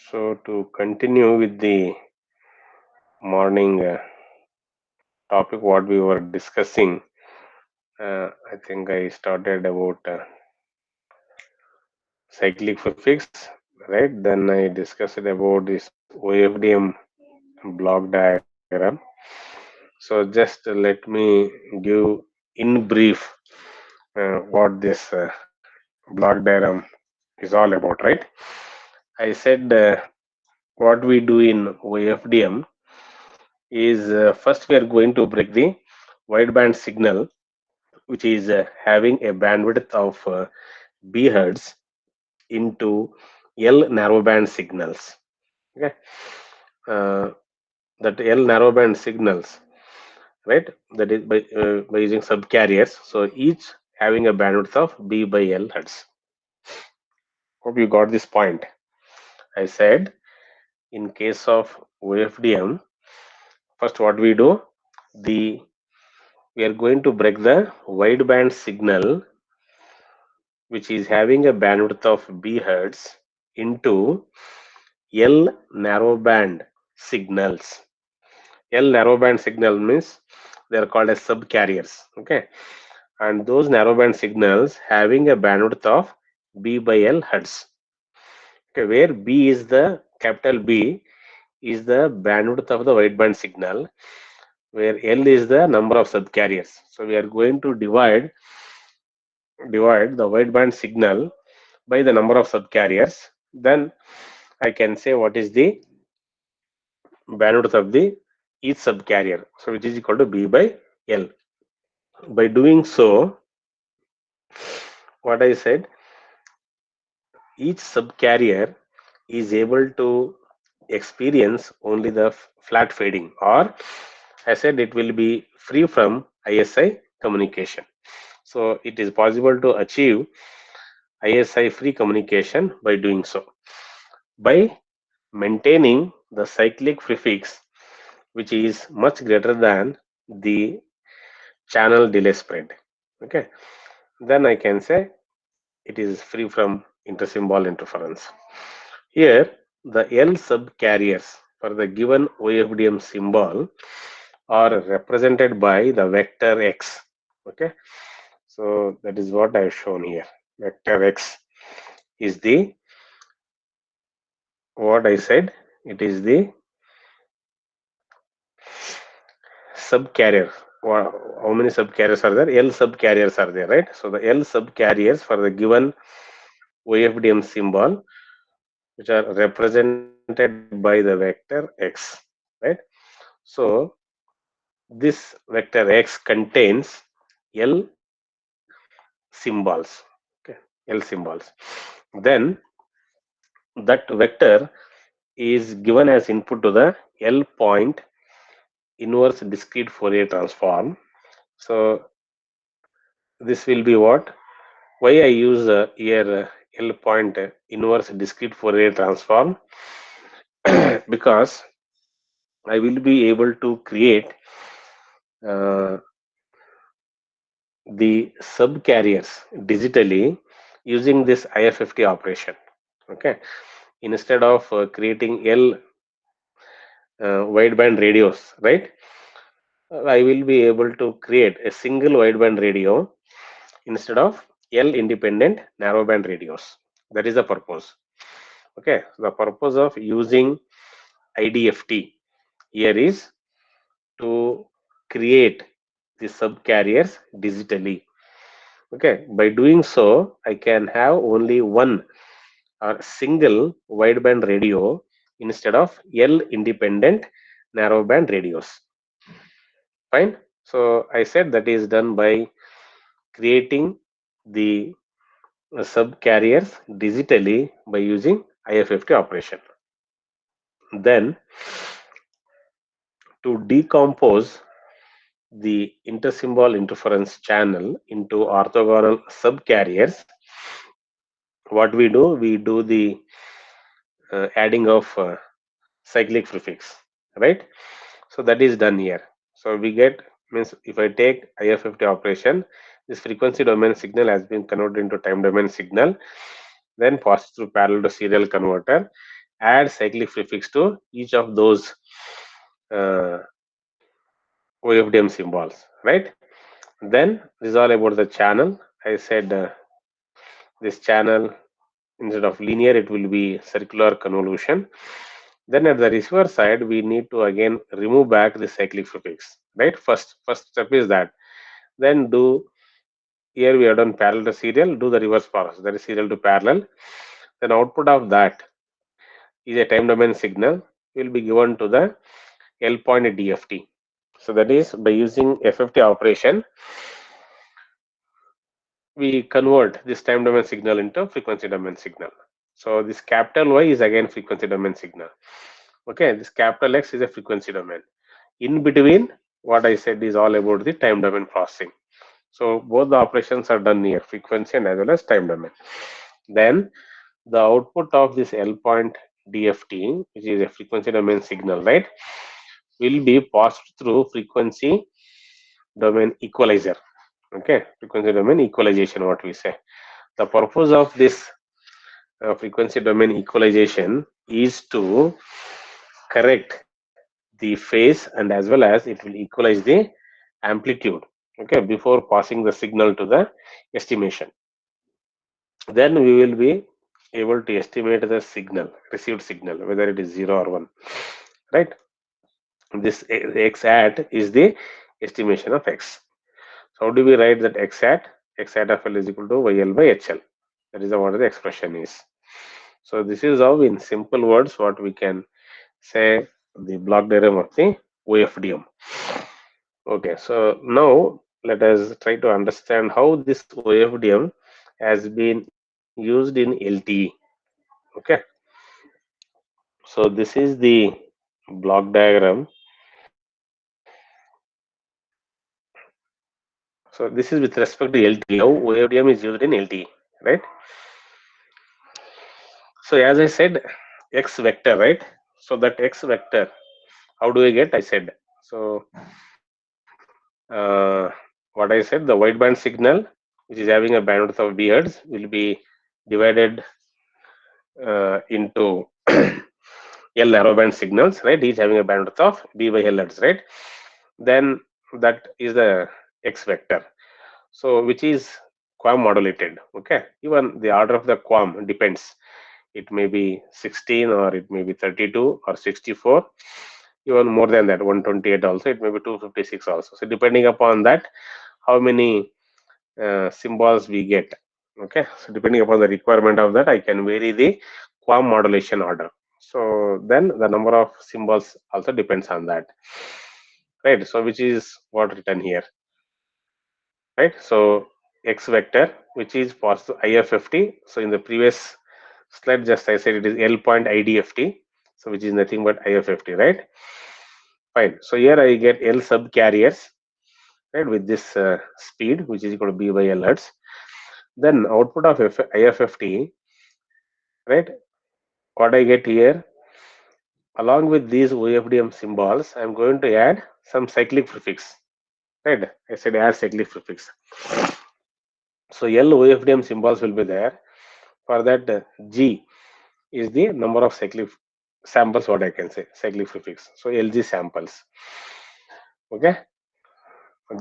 So to continue with the morning topic, what we were discussing, I think I started about cyclic prefix, right? Then I discussed about this OFDM block diagram. So just let me give in brief what this block diagram is all about, right? I said what we do in OFDM is first we are going to break the wideband signal, which is having a bandwidth of B hertz into L narrowband signals. Okay, uh, that L narrowband signals, right? That is by using subcarriers. So each having a bandwidth of B by L hertz. Hope you got this point. I said in case of OFDM, first what we do, the we are going to break the wideband signal, which is having a bandwidth of B hertz, into L narrowband signals. L narrowband signal means they are called as subcarriers. Okay, and those narrowband signals having a bandwidth of B by L hertz. Okay, where B is the capital B is the bandwidth of the wideband signal, where L is the number of subcarriers. So we are going to divide the wideband signal by the number of subcarriers. Then I can say what is the bandwidth of the each subcarrier. So which is equal to B by L. By doing so, what I said, each subcarrier is able to experience only the flat fading, or I said it will be free from ISI communication. So it is possible to achieve ISI free communication by doing so, by maintaining the cyclic prefix, which is much greater than the channel delay spread. Okay, then I can say it is free from intersymbol interference. Here, the L subcarriers for the given OFDM symbol are represented by the vector X. Okay, so that is what I have shown here. Vector X is the, what I said, it is the subcarrier. How many subcarriers are there? L subcarriers are there, right? So the L subcarriers for the given OFDM symbol, which are represented by the vector X, right? So this vector X contains L symbols. Okay, L symbols. Then that vector is given as input to the L point inverse discrete Fourier transform. So this will be what? Why I use here L point inverse discrete Fourier transform? Because I will be able to create uh, the subcarriers digitally using this IFFT operation. Okay, instead of creating L wideband radios, right? I will be able to create a single wideband radio instead of L independent narrowband radios. That is the purpose. Okay, so the purpose of using IDFT here is to create the subcarriers digitally. Okay, by doing so, I can have only one or single wideband radio instead of L independent narrowband radios. Fine. So I said that is done by creating the subcarriers digitally by using IFFT operation. Then to decompose the intersymbol interference channel into orthogonal subcarriers, what we do the adding of cyclic prefix, right? So that is done here. So we get, means if I take IFFT operation, this frequency domain signal has been converted into time domain signal, then passed through parallel to serial converter, add cyclic prefix to each of those uh, OFDM symbols, right? Then this is all about the channel. I said this channel, instead of linear, it will be circular convolution. Then at the receiver side, we need to again remove back the cyclic prefix, right? First step is that. Then do, here we have done parallel to serial, do the reverse process, that is serial to parallel. Then output of that is a time domain signal, will be given to the L point DFT. So that is by using FFT operation, we convert this time domain signal into frequency domain signal. So this capital Y is again frequency domain signal. Okay, this capital X is a frequency domain. In between, what I said is all about the time domain processing. So both the operations are done here, frequency and as well as time domain. Then the output of this L point DFT, which is a frequency domain signal, right, will be passed through frequency domain equalizer. Okay, frequency domain equalization, what we say. The purpose of this frequency domain equalization is to correct the phase, and as well as it will equalize the amplitude, okay, before passing the signal to the estimation. Then we will be able to estimate the signal, received signal, whether it is 0 or 1, right? This x hat is the estimation of x. So how do we write that x hat? X hat of L is equal to YL by HL. That is what the expression is. So this is how, in simple words, what we can say the block diagram of the OFDM. Okay, so now let us try to understand how this OFDM has been used in LTE. Okay, so this is the block diagram. So this is with respect to LTE, how OFDM is used in LTE, right? So as I said, X vector, right? So that X vector, how do I get? I said, so what I said, the wideband signal, which is having a bandwidth of B hertz, will be divided into L narrowband signals, right? Each having a bandwidth of B by L hertz, right? Then that is the X vector. So which is QAM modulated. Okay, even the order of the QAM depends. It may be 16 or it may be 32 or 64, even more than that, 128 also, it may be 256 also. So depending upon that, how many symbols we get. Okay, so depending upon the requirement of that, I can vary the QAM modulation order. So then the number of symbols also depends on that, right? So which is what written here, right? So X vector, which is positive IFFT. So in the previous slide, just I said it is L point IDFT, so which is nothing but IFFT, right? Fine. So here I get L sub carriers, right, with this speed, which is equal to B by L hertz. Then output of IFFT, right? What I get here, along with these OFDM symbols, I'm going to add some cyclic prefix, right? I said add cyclic prefix. So L OFDM symbols will be there. For that, G is the number of cyclic samples, what I can say, cyclic prefix. So LG samples. Okay.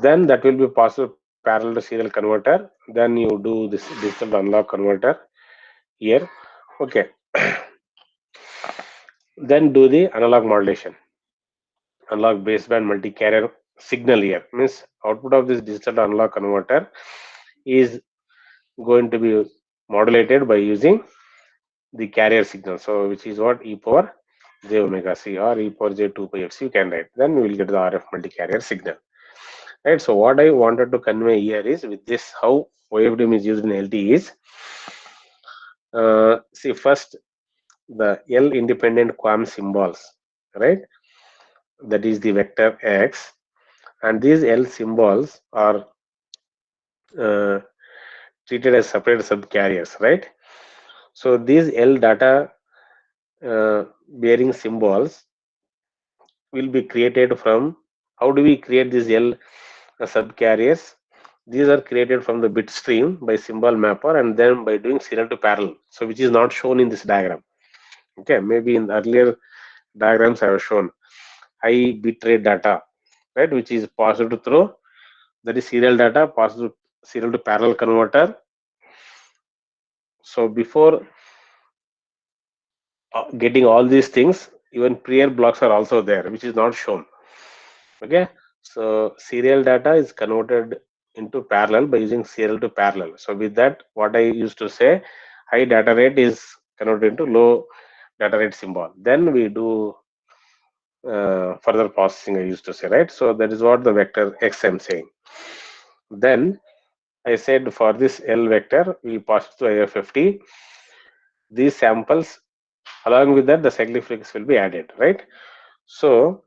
Then that will be possible parallel to serial converter. Then you do this digital analog converter here. Okay. Then do the analog modulation. Analog baseband multi-carrier signal here means output of this digital analog converter is going to be modulated by using the carrier signal. So which is what, e power j omega c or e power j 2 pi x you can write. Then we will get the RF multi-carrier signal. Right. So what I wanted to convey here is, with this, how OFDM is used in LTE is, see, first the L independent QAM symbols, right? That is the vector X, and these L symbols are uh, treated as separate subcarriers, right? So these L data bearing symbols will be created from, how do we create these L subcarriers? These are created from the bit stream by symbol mapper and then by doing serial to parallel. So which is not shown in this diagram. Okay, maybe in earlier diagrams I have shown high bit rate data, right, which is passed through, that is serial data passed through serial to parallel converter. So before getting all these things, even prior blocks are also there, which is not shown. Okay, so serial data is converted into parallel by using serial to parallel. So with that, what I used to say, high data rate is converted into low data rate symbol. Then we do further processing, I used to say, right? So that is what the vector x I'm saying. Then I said for this L vector, we pass to IFFT. These samples, along with that, the cyclic frequency will be added, right? So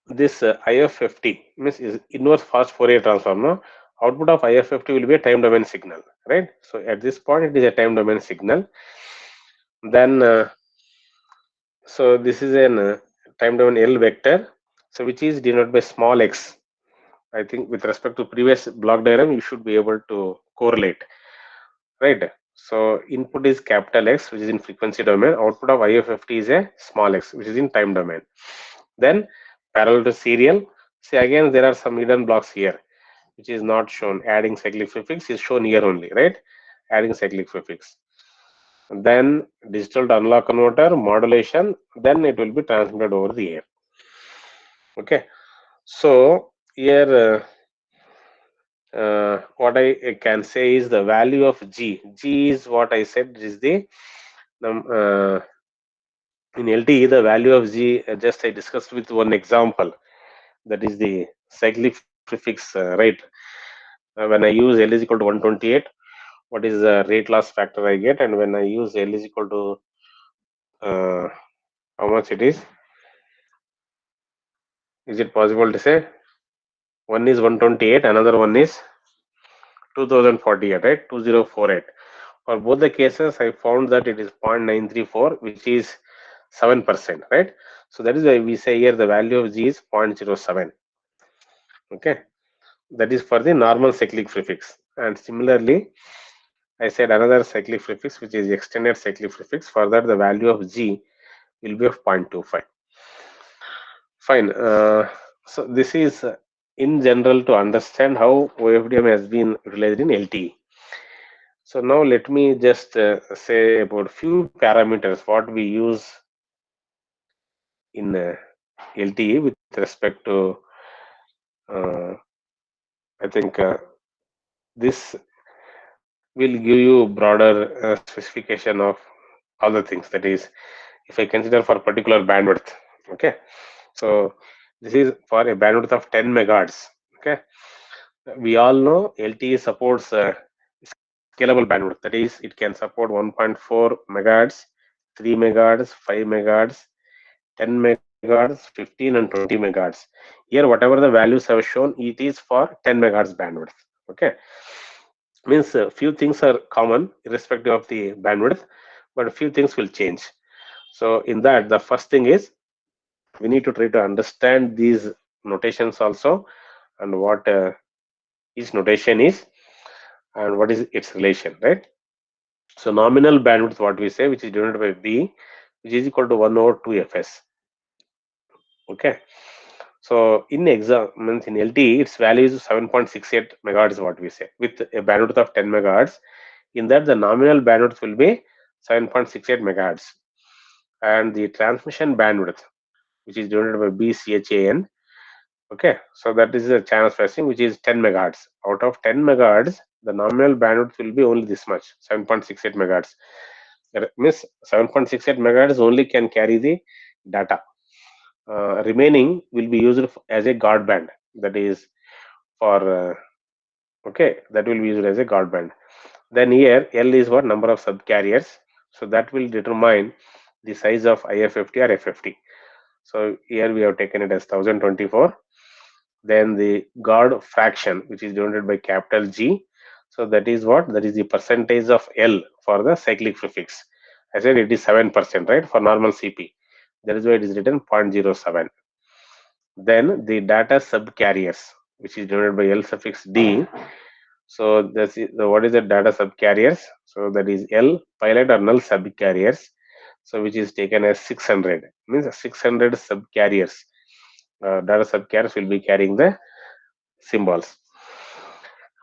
this IFFT means is inverse fast Fourier transform. No? Output of IFFT will be a time domain signal, right? So at this point, it is a time domain signal. Then, so this is an time domain L vector, so which is denoted by small x. I think with respect to previous block diagram, you should be able to correlate, right? So input is capital X, which is in frequency domain. Output of IFFT is a small x, which is in time domain. Then parallel to serial. See, again, there are some hidden blocks here, which is not shown. Adding cyclic prefix is shown here only, right? Adding cyclic prefix. Then digital to analog converter modulation. Then it will be transmitted over the air. Okay. So here. What I can say is the value of G. G is what I said is the in LTE the value of G. Just I discussed with one example, that is the cyclic prefix rate. When I use L is equal to 128, what is the rate loss factor I get? And when I use L is equal to how much it is? Is it possible to say? One is 128, another one is 2048, right? 2048. For both the cases, I found that it is 0.934, which is 7%, right? So that is why we say here the value of G is 0.07. Okay, that is for the normal cyclic prefix. And similarly, I said another cyclic prefix, which is extended cyclic prefix. For that, the value of G will be of 0.25. Fine. So this is in general to understand how OFDM has been utilized in LTE. So now let me just say about few parameters what we use in LTE with respect to I think this will give you broader specification of all the things. That is, if I consider for particular bandwidth, okay. So this is for a bandwidth of 10 megahertz. Okay, we all know LTE supports scalable bandwidth. That is, it can support 1.4 megahertz, 3 megahertz, 5 megahertz, 10 megahertz, 15 and 20 megahertz. Here, whatever the values have shown, it is for 10 megahertz bandwidth. Okay, means few things are common irrespective of the bandwidth, but a few things will change. So in that, the first thing is we need to try to understand these notations also, and what each notation is and what is its relation, right? So nominal bandwidth, what we say, which is denoted by B, which is equal to 1 over 2 fs. Okay. So in exam means in LTE, its value is 7.68 megahertz, what we say, with a bandwidth of 10 megahertz. In that, the nominal bandwidth will be 7.68 megahertz, and the transmission bandwidth, which is denoted by BCHAN. Okay, so that is a channel spacing, which is 10 megahertz. Out of 10 megahertz, the nominal bandwidth will be only this much, 7.68 megahertz. That means 7.68 megahertz only can carry the data. Remaining will be used as a guard band. That is for okay, that will be used as a guard band. Then here L is what number of subcarriers. So that will determine the size of IFFT or FFT. So here we have taken it as 1024. Then the guard fraction, which is denoted by capital G. So that is what? That is the percentage of L for the cyclic prefix. I said it is 7%, right? For normal CP. That is why it is written 0.07. Then the data subcarriers, which is denoted by L suffix D. So what is the data subcarriers? So that is L pilot or null subcarriers. So which is taken as 600, means 600 subcarriers. Data subcarriers will be carrying the symbols,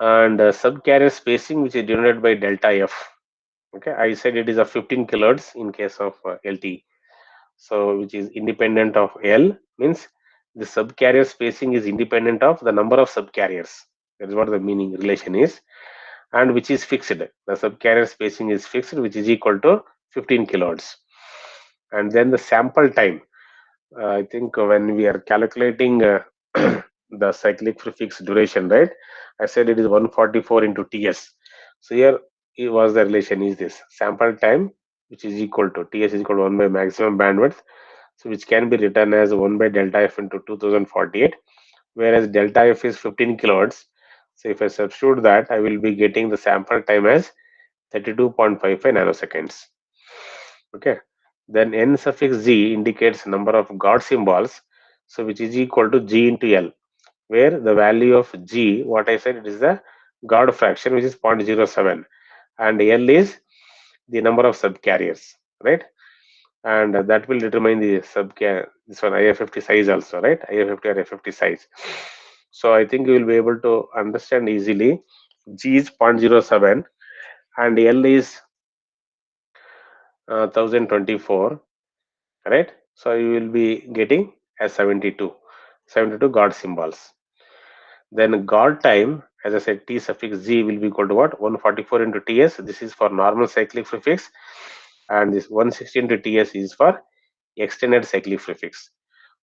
and subcarrier spacing which is denoted by delta F. Okay, I said it is a 15 kilohertz in case of LTE. So which is independent of L, means the subcarrier spacing is independent of the number of subcarriers. That is what the meaning relation is, and which is fixed. The subcarrier spacing is fixed, which is equal to 15 kilohertz. And then the sample time. I think when we are calculating the cyclic prefix duration, right? I said it is 144 into TS. So here it was the relation is this sample time, which is equal to TS is equal to 1 by maximum bandwidth, so which can be written as 1 by delta F into 2048, whereas delta F is 15 kilohertz. So if I substitute that, I will be getting the sample time as 32.55 nanoseconds. Okay. Then n suffix z indicates number of God symbols, so which is equal to g into L, where the value of g, what I said, it is the God fraction, which is 0.07, and L is the number of subcarriers, right? And that will determine the this one IFFT size also, right? IFFT or FFT size. So I think you will be able to understand easily. G is 0.07 and L is 1024, right? So you will be getting as 72 God symbols. Then God time, as I said, T suffix Z will be equal to what? 144 into TS. This is for normal cyclic prefix, and this 160 into TS is for extended cyclic prefix.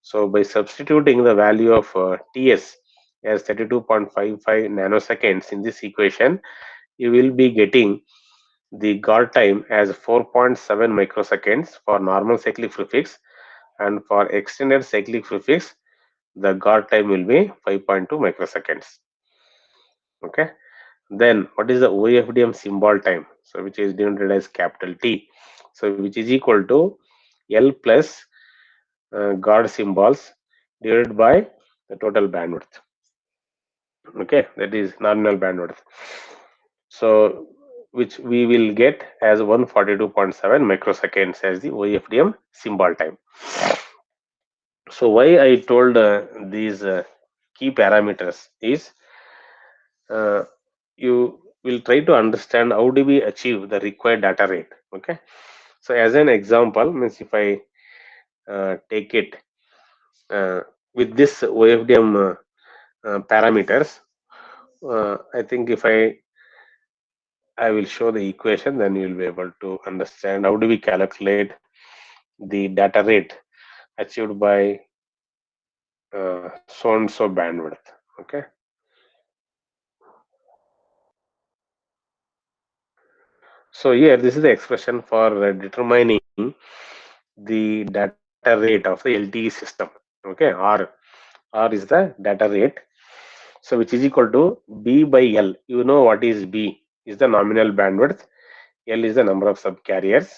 So by substituting the value of TS as 32.55 nanoseconds in this equation, you will be getting the God time as 4.7 microseconds for normal cyclic prefix, and for extended cyclic prefix, the God time will be 5.2 microseconds. Okay. Then what is the OFDM symbol time? So which is denoted as capital T. So which is equal to L plus God symbols divided by the total bandwidth. Okay, that is nominal bandwidth. So which we will get as 142.7 microseconds as the OFDM symbol time. So why I told these key parameters is uh, you will try to understand how do we achieve the required data rate. Okay, so as an example, means if I take it with this OFDM parameters, I think if I will show the equation, then you will be able to understand how do we calculate the data rate achieved by so and so bandwidth. Okay. So here, this is the expression for determining the data rate of the LTE system. Okay, R is the data rate. So which is equal to B by L. You know what is B? Is the nominal bandwidth. L is the number of subcarriers,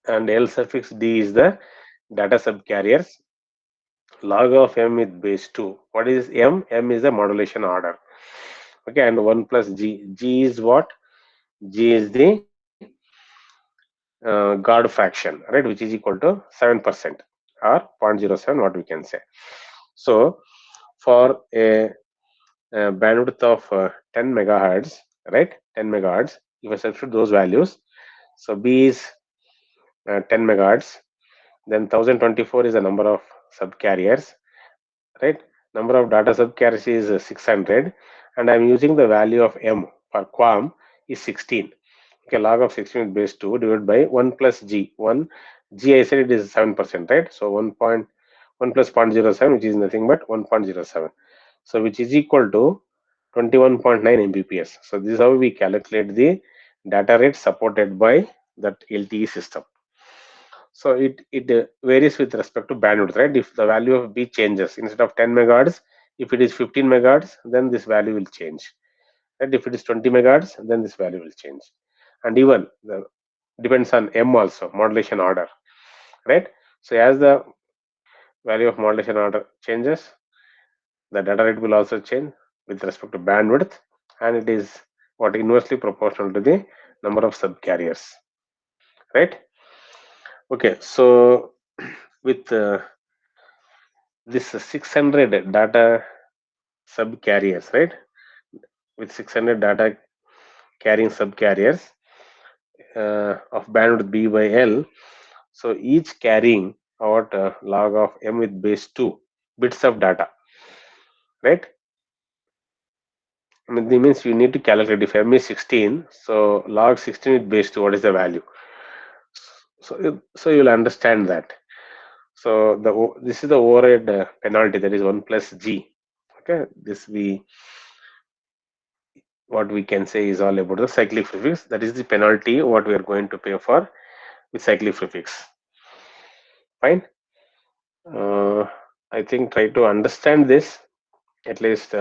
and L suffix D is the data subcarriers. Log of M with base 2. What is M? M is the modulation order. Okay, and 1 plus G. G is what? G is the God fraction, right, which is equal to 7% or 0.07, what we can say. So for a bandwidth of 10 megahertz, right, 10 megahertz, if I substitute those values, so B is 10 megahertz, then 1024 is the number of subcarriers, right? Number of data subcarriers is 600, and I'm using the value of M for QAM is 16. Okay, log of 16 with base 2 divided by 1 plus G. 1 G, I said it is 7%, right? So 1.1 plus 0.07, which is nothing but 1.07. So which is equal to 21.9 Mbps. So this is how we calculate the data rate supported by that LTE system. So it varies with respect to bandwidth, right? If the value of B changes, instead of 10 megahertz, if it is 15 megahertz, then this value will change. And if it is 20 megahertz, then this value will change. And even the depends on M also, modulation order, right? So as the value of modulation order changes, the data rate will also change with respect to bandwidth, and it is what inversely proportional to the number of subcarriers, right? Okay, so with this 600 data subcarriers, right? With 600 data carrying subcarriers of bandwidth b by l, so each carrying about log of m with base 2 bits of data, right? I mean, that means you need to calculate if m is 16, so log 16 with base 2, what is the value? So you'll understand that. So this is the overhead penalty, that is 1 plus g. Okay, this what we can say is all about the cyclic prefix. That is the penalty what we are going to pay for with cyclic prefix. Fine. I think try to understand this. At least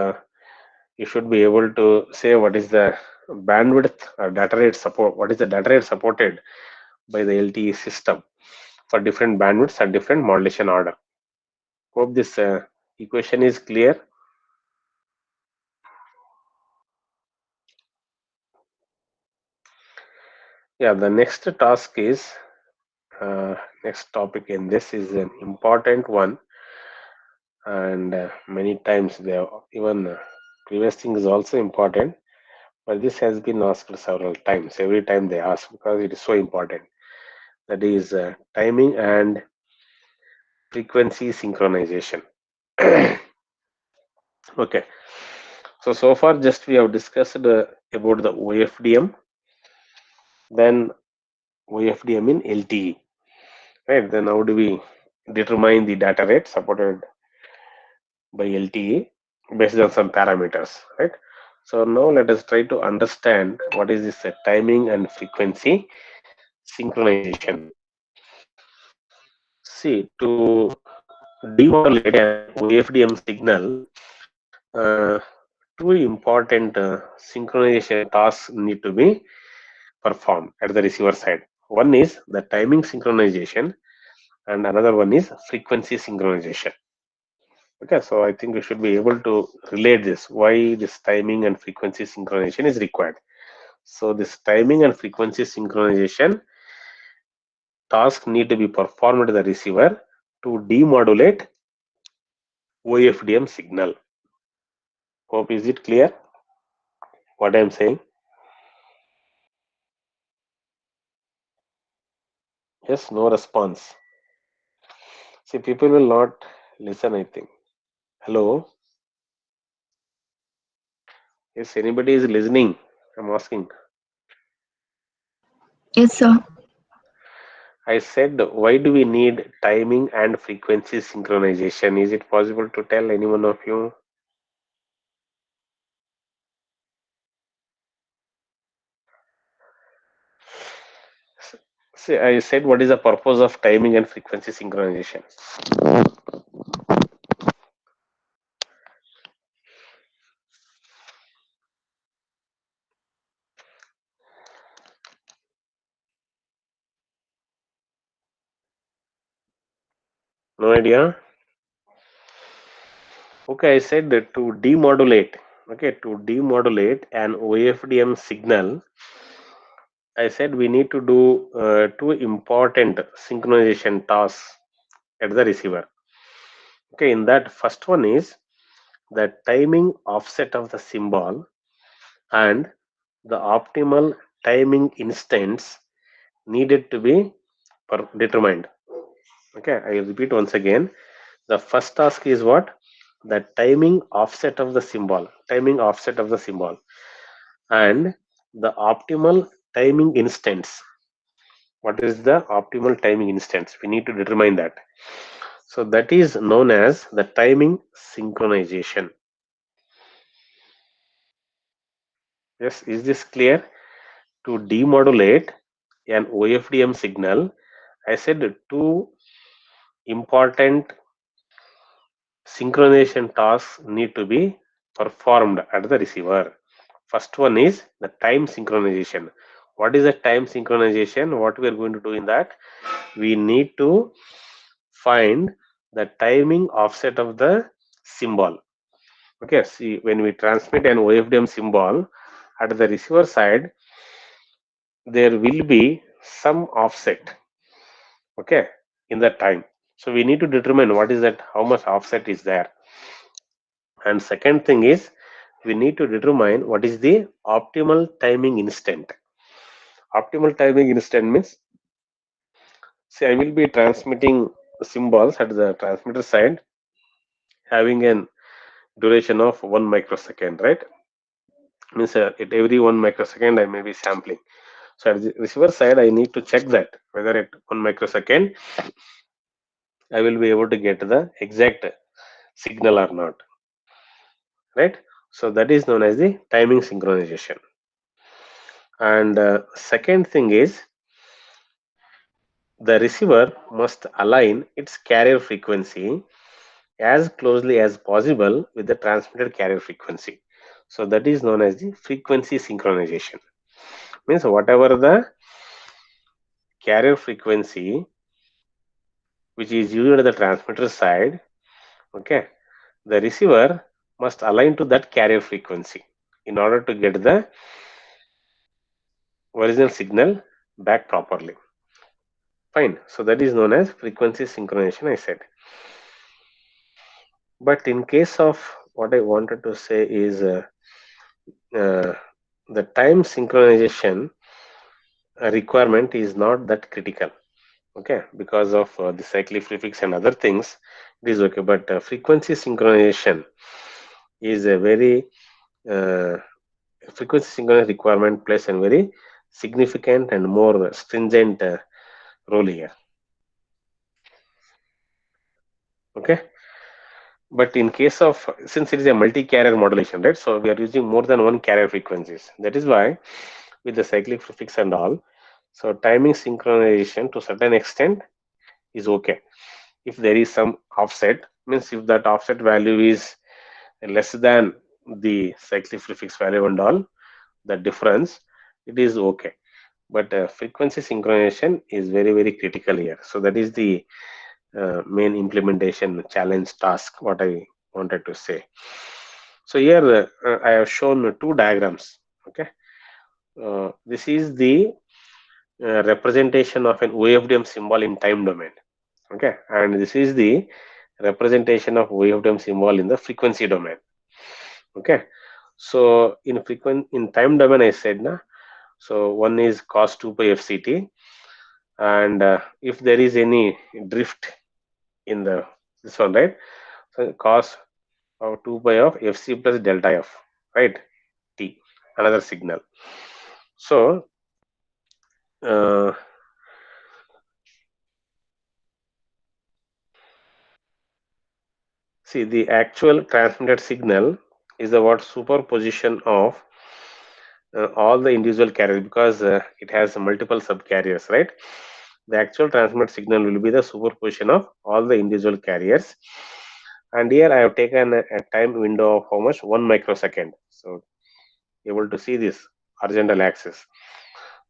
you should be able to say what is the bandwidth or data rate support. What is the data rate supported by the LTE system for different bandwidths and different modulation order. Hope this equation is clear. Yeah, the next task is next topic in this is an important one, and many times they even previous thing is also important, but this has been asked several times. Every time they ask because it is so important. That is timing and frequency synchronization. Okay, so far just we have discussed about the OFDM, then OFDM in LTE, right? Then how do we determine the data rate supported by LTE based on some parameters, right? So now let us try to understand what is this timing and frequency synchronization. See, to demodulate an OFDM signal, two important synchronization tasks need to be performed at the receiver side. One is the timing synchronization, and another one is frequency synchronization. Okay, so I think we should be able to relate this, why this timing and frequency synchronization is required. So this timing and frequency synchronization task need to be performed at the receiver to demodulate OFDM signal. Hope is it clear what I am saying? Yes, no response. See, people will not listen, I think. Hello? Yes, anybody is listening? I'm asking. Yes, sir. I said, why do we need timing and frequency synchronization? Is it possible to tell any one of you? See, I said, what is the purpose of timing and frequency synchronization? No idea? Okay, I said that to demodulate. Okay, to demodulate an OFDM signal, I said we need to do two important synchronization tasks at the receiver. Okay, in that first one is the timing offset of the symbol and the optimal timing instance needed to be determined. Okay, I repeat once again. The first task is what? The timing offset of the symbol, and the optimal timing instance. What is the optimal timing instance? We need to determine that. So that is known as the timing synchronization. Yes, is this clear? To demodulate an OFDM signal, I said two important synchronization tasks need to be performed at the receiver. First one is the time synchronization. What is the time synchronization? What we are going to do in that? We need to find the timing offset of the symbol. Okay, see, when we transmit an OFDM symbol, at the receiver side there will be some offset, okay, in that time. So we need to determine what is that, how much offset is there. And second thing is we need to determine what is the optimal timing instant. Optimal timing instant means, see, I will be transmitting symbols at the transmitter side having an duration of 1 microsecond, right? Means at every 1 microsecond I may be sampling. So at the receiver side I need to check that whether at 1 microsecond I will be able to get the exact signal or not, right? So that is known as the timing synchronization. And second thing is the receiver must align its carrier frequency as closely as possible with the transmitted carrier frequency. So that is known as the frequency synchronization. Means whatever the carrier frequency which is used at the transmitter side, okay, the receiver must align to that carrier frequency in order to get the original signal back properly. Fine. So that is known as frequency synchronization, I said. But in case of what I wanted to say is uh, the time synchronization requirement is not that critical, okay, because of the cyclic prefix and other things it is okay, but frequency synchronization is a very uh, frequency synchronization requirement plays a very significant and more stringent role here, okay. But in case of, since it is a multi-carrier modulation, right, so we are using more than one carrier frequencies, that is why with the cyclic prefix and all, so timing synchronization to certain extent is okay. If there is some offset, means if that offset value is less than the cyclic prefix value and all, the difference, it is okay. But frequency synchronization is very critical here. So that is the main implementation challenge task what I wanted to say. So here I have shown two diagrams, okay. This is the representation of an OFDM symbol in time domain, okay, and this is the representation of OFDM symbol in the frequency domain, okay. So in time domain I said na, so one is cos 2 pi fct, and if there is any drift in the this one, right, so cos of 2 pi of fc plus delta f, right, t, another signal. So uh, see, the actual transmitted signal is the what superposition of all the individual carriers, because it has multiple subcarriers, right? The actual transmitted signal will be the superposition of all the individual carriers. And here I have taken a time window of how much? 1 microsecond. So able to see this horizontal axis.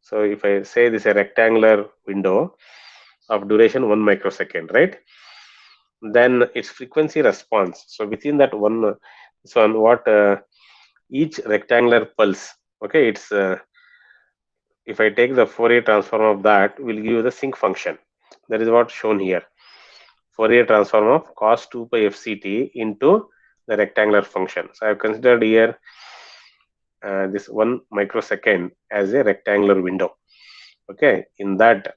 So if I say this a rectangular window of duration 1 microsecond, right? Then its frequency response. So within that one, this one, what each rectangular pulse, okay, it's if I take the Fourier transform of that, will give you the sinc function. That is what shown here. Fourier transform of cos 2 pi fct into the rectangular function. So I have considered here this 1 microsecond as a rectangular window. Okay, in that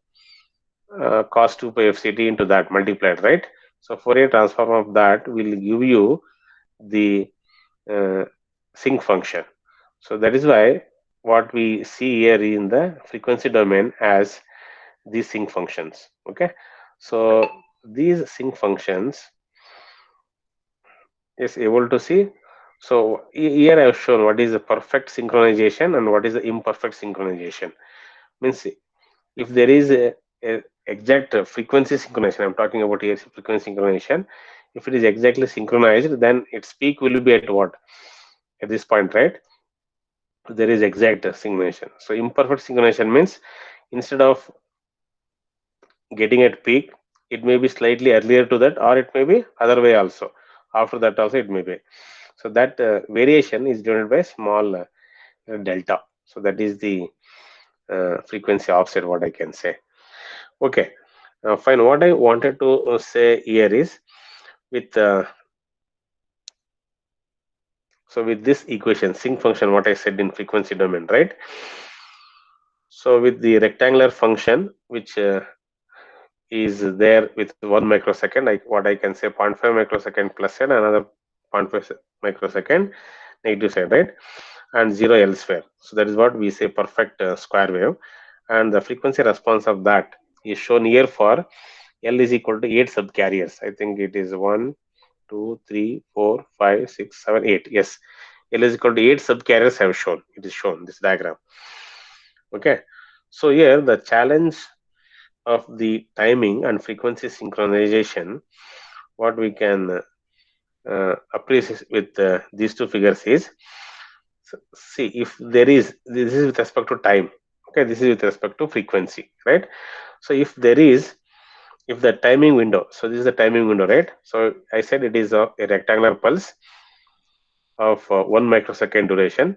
cos 2 pi fct into that multiplied, right? So Fourier transform of that will give you the sinc function. So that is why what we see here in the frequency domain as these sinc functions, okay. So these sinc functions is able to see. So here I have shown what is the perfect synchronization and what is the imperfect synchronization. Means if there is a exact frequency synchronization, I'm talking about here frequency synchronization. If it is exactly synchronized, then its peak will be at what? At this point, right? There is exact synchronization. So imperfect synchronization means instead of getting at peak, it may be slightly earlier to that, or it may be other way also. After that also it may be. So that variation is denoted by small delta. So that is the frequency offset, what I can say. Okay, fine. What I wanted to say here is with so with this equation, sinc function, what I said in frequency domain, right? So with the rectangular function, which is there with 1 microsecond, like what I can say 0.5 microsecond plus side, another 0.5 microsecond negative side, right? And zero elsewhere. So that is what we say perfect square wave. And the frequency response of that is shown here for L is equal to 8 subcarriers. I think it is 1, 2, 3, 4, 5, 6, 7, 8. Yes, L is equal to 8 subcarriers have shown. It is shown this diagram. Okay. So here the challenge of the timing and frequency synchronization, what we can appreciate with these two figures is, see, if there is, this is with respect to time, okay, this is with respect to frequency, right? So if there is, if the timing window, so this is the timing window, right? So I said it is a rectangular pulse of 1 microsecond duration.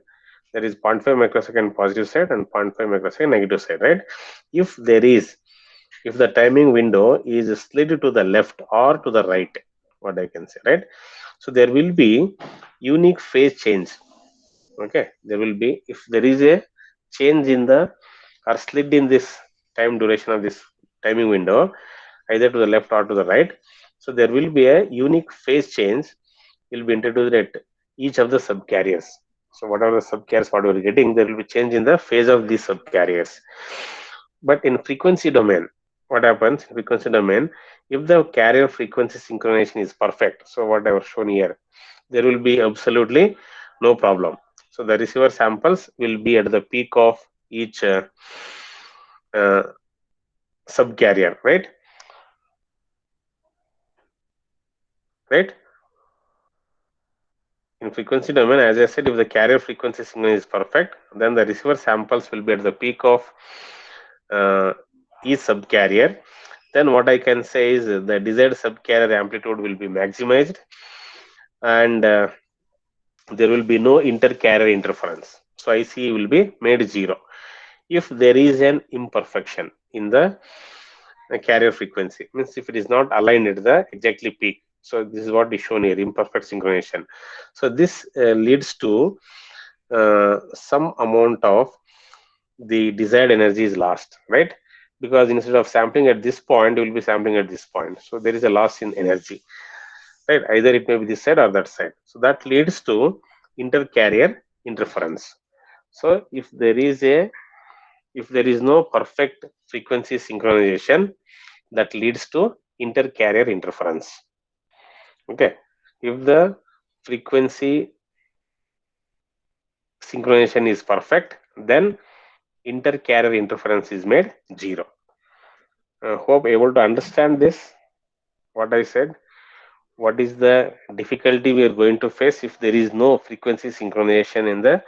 There is 0.5 microsecond positive side and 0.5 microsecond negative side, right? If there is, if the timing window is slid to the left or to the right, what I can say, right? So there will be unique phase change. Okay, there will be, if there is a change in the or slid in this time duration of this timing window, either to the left or to the right, so there will be a unique phase change will be introduced at each of the subcarriers. So whatever the subcarriers what we are getting, there will be change in the phase of these subcarriers. But in frequency domain, what happens in frequency domain, if the carrier frequency synchronization is perfect, so what I have shown here, there will be absolutely no problem. So the receiver samples will be at the peak of each uh, subcarrier, right? Right? In frequency domain, as I said, if the carrier frequency signal is perfect, then the receiver samples will be at the peak of uh, each subcarrier. Then what I can say is the desired subcarrier amplitude will be maximized, and there will be no inter-carrier interference. So IC will be made 0. If there is an imperfection in the carrier frequency, means if it is not aligned at the exactly peak. So this is what is shown here, imperfect synchronization. So this leads to some amount of the desired energy is lost, right? Because instead of sampling at this point, you will be sampling at this point. So there is a loss in energy, right? Either it may be this side or that side. So that leads to inter-carrier interference. So if there is no perfect frequency synchronization, that leads to inter-carrier interference. Okay, if the frequency synchronization is perfect, then inter-carrier interference is made 0. Hope able to understand this, what I said. What is the difficulty we are going to face if there is no frequency synchronization in the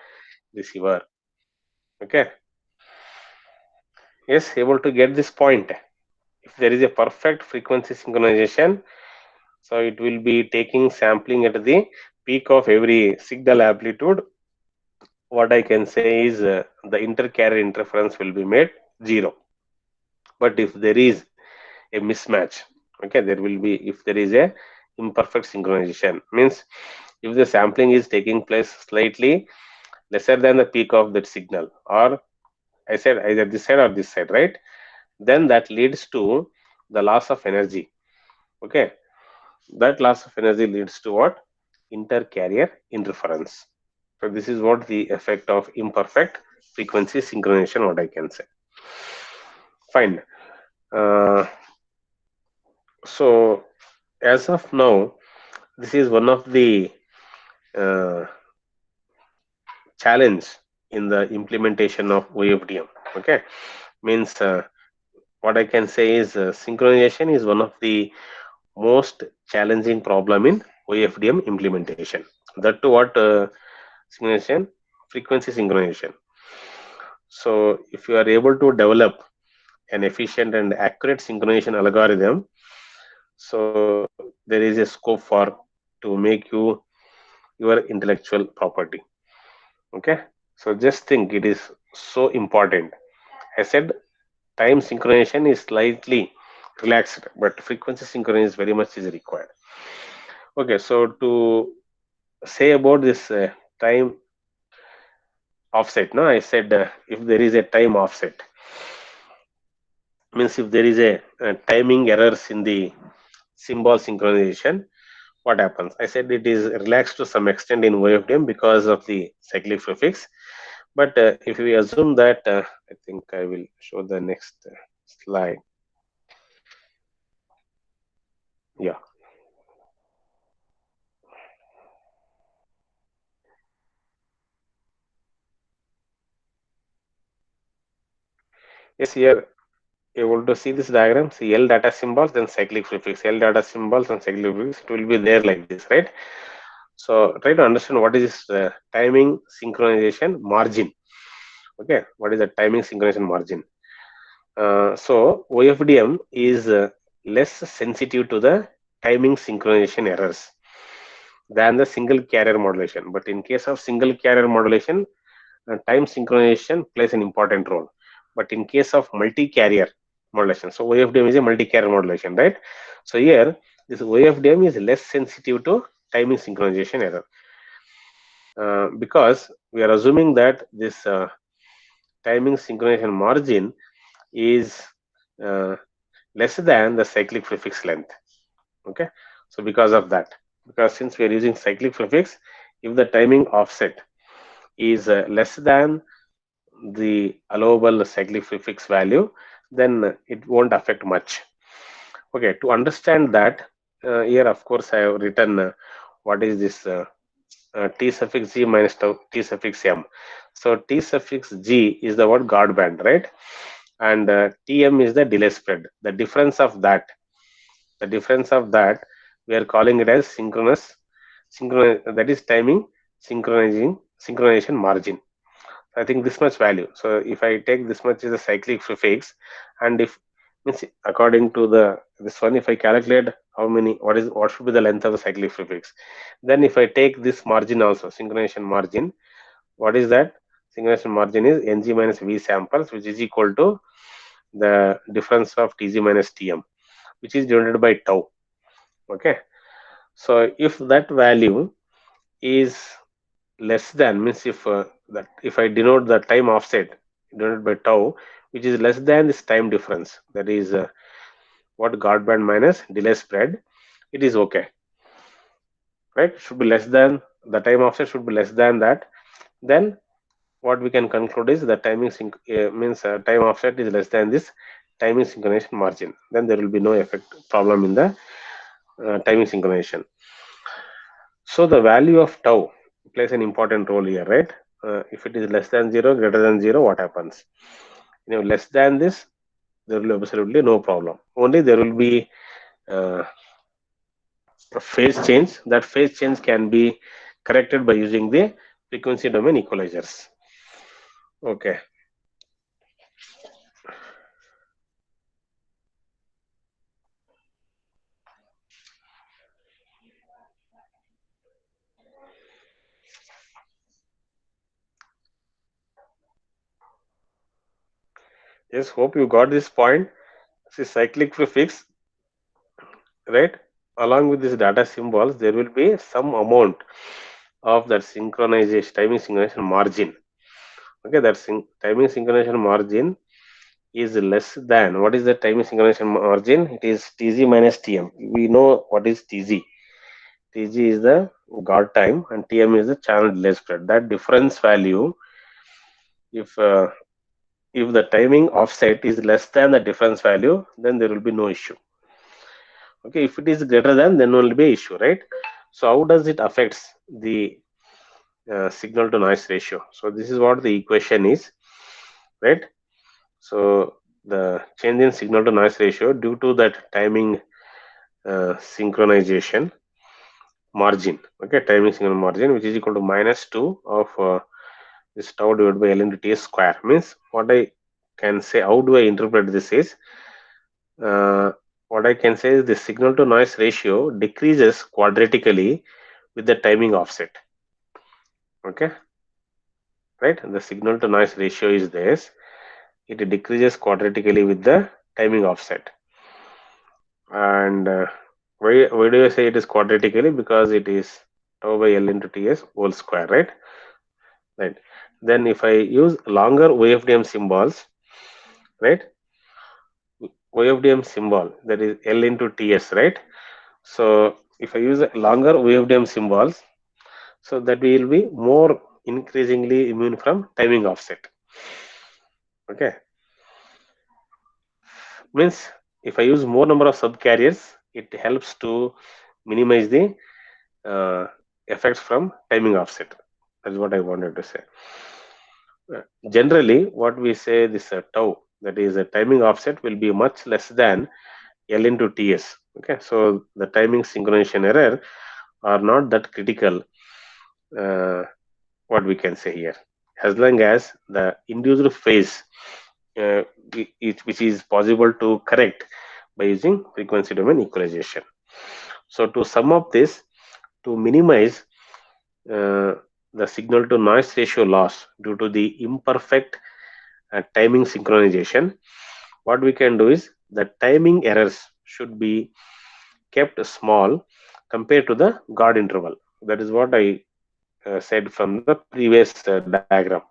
receiver? Okay, yes, able to get this point. If there is a perfect frequency synchronization, so it will be taking sampling at the peak of every signal amplitude. What I can say is the inter-carrier interference will be made 0. But if there is a mismatch, okay, there will be, if there is a imperfect synchronization, means if the sampling is taking place slightly lesser than the peak of that signal, or I said either this side or this side, right? Then that leads to the loss of energy. Okay, that loss of energy leads to what? Inter-carrier interference. So this is what the effect of imperfect frequency synchronization, what I can say. Fine. Uh, so as of now, this is one of the uh, challenge in the implementation of OFDM. Okay, means what I can say is synchronization is one of the most challenging problem in OFDM implementation. That to what synchronization, frequency synchronization. So if you are able to develop an efficient and accurate synchronization algorithm, so there is a scope for to make you your intellectual property. Okay, So just think, it is so important. I said time synchronization is slightly relaxed, but frequency synchronization is very much is required. Okay, so to say about this time offset, no, I said if there is a time offset, means if there is a timing errors in the symbol synchronization, what happens? I said it is relaxed to some extent in OFDM because of the cyclic prefix. But if we assume that, I think I will show the next slide. Yeah. Yes, here able to see this diagram. See L data symbols, then cyclic prefix. L data symbols and cyclic prefix. It will be there like this, right? So try to understand what is this timing synchronization margin. Okay, what is the timing synchronization margin? So OFDM is less sensitive to the timing synchronization errors than the single carrier modulation. But in case of single carrier modulation, time synchronization plays an important role. But in case of multi-carrier modulation, so OFDM is a multi-carrier modulation, right? So here, this OFDM is less sensitive to timing synchronization error because we are assuming that this timing synchronization margin is uh, less than the cyclic prefix length. Okay, so because of that, because since we are using cyclic prefix, if the timing offset is less than the allowable cyclic prefix value, then it won't affect much. Okay, to understand that, here of course I have written what is this t suffix g minus t suffix m. So t suffix g is the word guard band, right? And tm is the delay spread. The difference of that, we are calling it as that is timing synchronization margin. I think this much value. So if I take this much is a cyclic prefix, and if means according to the this one, if I calculate how many, what should be the length of the cyclic prefix, then if I take this margin also, synchronization margin, what is that? Synchronization margin is ng minus v samples, which is equal to the difference of tg minus tm, which is denoted by tau. Okay, so if that value is less than, means if I denote the time offset denoted by tau, which is less than this time difference, that is what guard band minus delay spread, it is okay, right? Should be less than, the time offset should be less than that. Then what we can conclude is the timing means time offset is less than this timing synchronization margin. Then there will be no effect problem in the timing synchronization. So the value of tau plays an important role here, right? If it is less than 0, greater than 0, what happens? Less than this, there will be absolutely no problem. Only there will be a phase change. That phase change can be corrected by using the frequency domain equalizers. Okay. Yes, hope you got this point. See, cyclic prefix, right? Along with these data symbols, there will be some amount of that synchronization, timing synchronization margin. Okay, that timing synchronization margin is less than, what is the timing synchronization margin? It is Tg minus Tm. We know what is Tg. Tg is the guard time and Tm is the channel delay spread. That difference value, if the timing offset is less than the difference value, then there will be no issue. Okay, if it is greater than, then will be issue, right? So how does it affects the signal to noise ratio? So this is what the equation is, right? So the change in signal to noise ratio due to that timing synchronization margin, okay, timing signal margin, which is equal to minus 2 of this tau divided by L into T square. Means what I can say, how do I interpret this is, uh, what I can say is the signal to noise ratio decreases quadratically with the timing offset. Okay, right? The signal to noise ratio is this. It decreases quadratically with the timing offset. And why do I say it is quadratically? Because it is tau by L into Ts whole square, right? Right. Then if I use longer OFDM symbols, right? OFDM symbol, that is L into Ts, right? So if I use a longer OFDM symbols, so that will be more increasingly immune from timing offset. Okay, means if I use more number of subcarriers, it helps to minimize the uh, effects from timing offset. That's what I wanted to say. Generally, what we say this tau, that is a timing offset, will be much less than L into Ts. Okay, so the timing synchronization error are not that critical. Uh, what we can say here, as long as the induced phase, uh, which is possible to correct by using frequency domain equalization. So to sum up this, to minimize uh, the signal to noise ratio loss due to the imperfect timing synchronization, what we can do is the timing errors should be kept small compared to the guard interval. That is what I said from the previous diagram.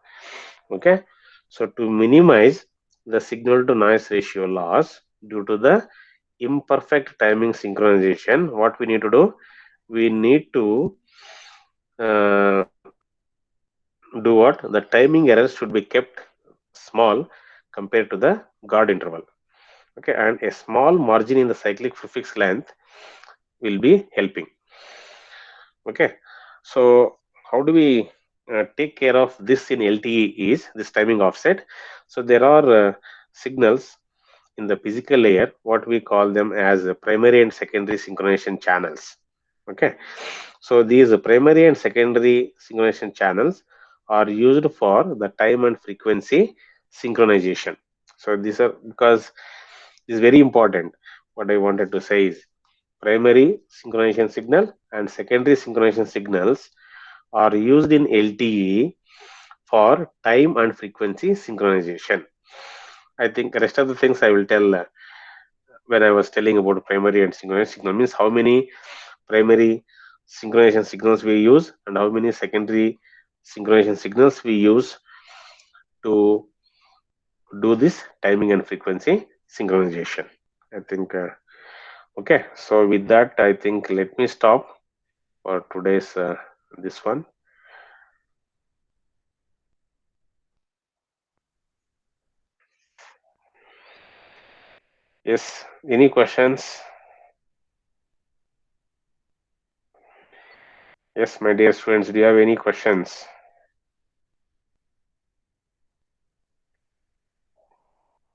Okay, so to minimize the signal to noise ratio loss due to the imperfect timing synchronization, what we need to do, we need to uh, do what, the timing errors should be kept small compared to the guard interval. Okay, and a small margin in the cyclic prefix length will be helping. Okay, so how do we take care of this in LTE is this timing offset. So there are signals in the physical layer, what we call them as primary and secondary synchronization channels. Okay, so these primary and secondary synchronization channels are used for the time and frequency synchronization. So these are, because this is very important. What I wanted to say is primary synchronization signal and secondary synchronization signals are used in LTE for time and frequency synchronization. I think the rest of the things I will tell when I was telling about primary and synchronization signal, means how many primary synchronization signals we use and how many secondary synchronization signals we use to do this timing and frequency synchronization. I think okay. So with that, I think let me stop for today's this one. Yes, any questions? Yes, my dear students, do you have any questions?